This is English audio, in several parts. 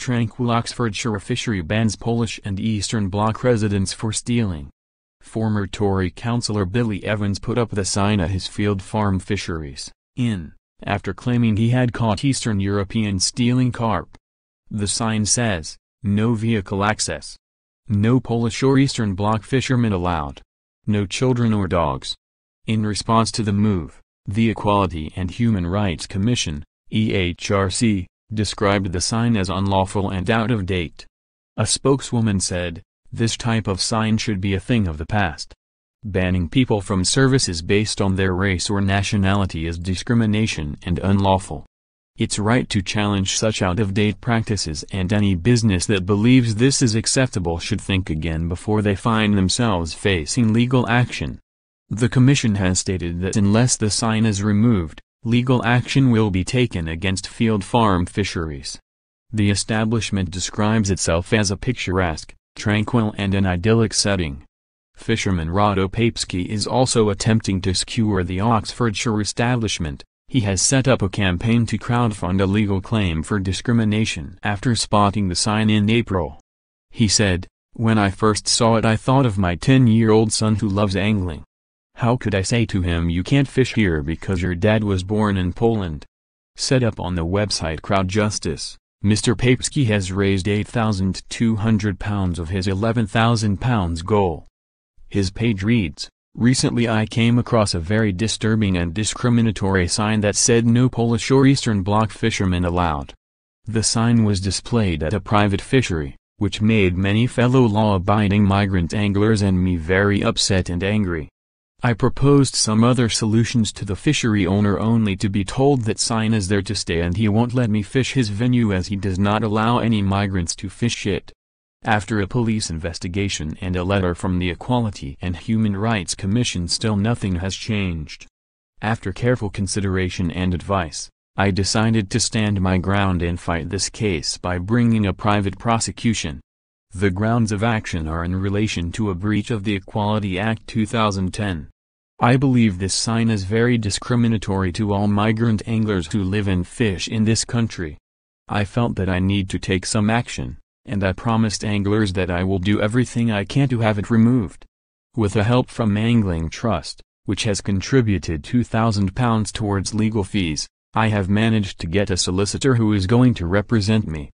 Tranquil Oxfordshire fishery bans Polish and Eastern Bloc residents for stealing. Former Tory councillor Billy Evans put up the sign at his Field Farm Fisheries, after claiming he had caught Eastern Europeans stealing carp. The sign says, "No vehicle access. No Polish or Eastern Bloc fishermen allowed. No children or dogs." In response to the move, the Equality and Human Rights Commission, EHRC, described the sign as unlawful and out of date. A spokeswoman said, "This type of sign should be a thing of the past. Banning people from services based on their race or nationality is discrimination and unlawful. It's right to challenge such out-of-date practices, and any business that believes this is acceptable should think again before they find themselves facing legal action." The Commission has stated that unless the sign is removed, legal action will be taken against Field Farm Fisheries. The establishment describes itself as a picturesque, tranquil and an idyllic setting. Fisherman Rado Papski is also attempting to skewer the Oxfordshire establishment. He has set up a campaign to crowdfund a legal claim for discrimination after spotting the sign in April. He said, "When I first saw it I thought of my 10-year-old son who loves angling. How could I say to him you can't fish here because your dad was born in Poland?" Set up on the website Crowd Justice, Mr. Papski has raised £8,200 of his £11,000 goal. His page reads, "Recently I came across a very disturbing and discriminatory sign that said no Polish or Eastern Bloc fishermen allowed. The sign was displayed at a private fishery, which made many fellow law-abiding migrant anglers and me very upset and angry. I proposed some other solutions to the fishery owner only to be told that sign is there to stay and he won't let me fish his venue as he does not allow any migrants to fish it." After a police investigation and a letter from the Equality and Human Rights Commission, still nothing has changed. After careful consideration and advice, I decided to stand my ground and fight this case by bringing a private prosecution. The grounds of action are in relation to a breach of the Equality Act 2010. I believe this sign is very discriminatory to all migrant anglers who live and fish in this country. I felt that I need to take some action, and I promised anglers that I will do everything I can to have it removed. With the help from Angling Trust, which has contributed £2,000 towards legal fees, I have managed to get a solicitor who is going to represent me.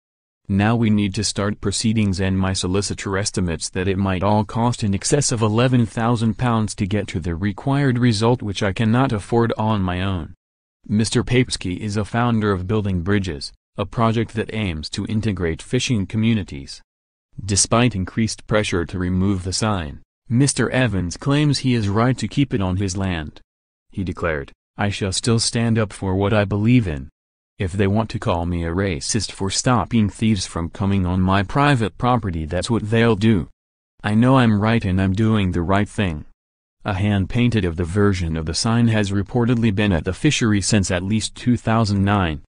Now we need to start proceedings, and my solicitor estimates that it might all cost in excess of £11,000 to get to the required result, which I cannot afford on my own. Mr. Papski is a founder of Building Bridges, a project that aims to integrate fishing communities. Despite increased pressure to remove the sign, Mr. Evans claims he is right to keep it on his land. He declared, "I shall still stand up for what I believe in. If they want to call me a racist for stopping thieves from coming on my private property, that's what they'll do. I know I'm right and I'm doing the right thing." A hand-painted of the version of the sign has reportedly been at the fishery since at least 2009.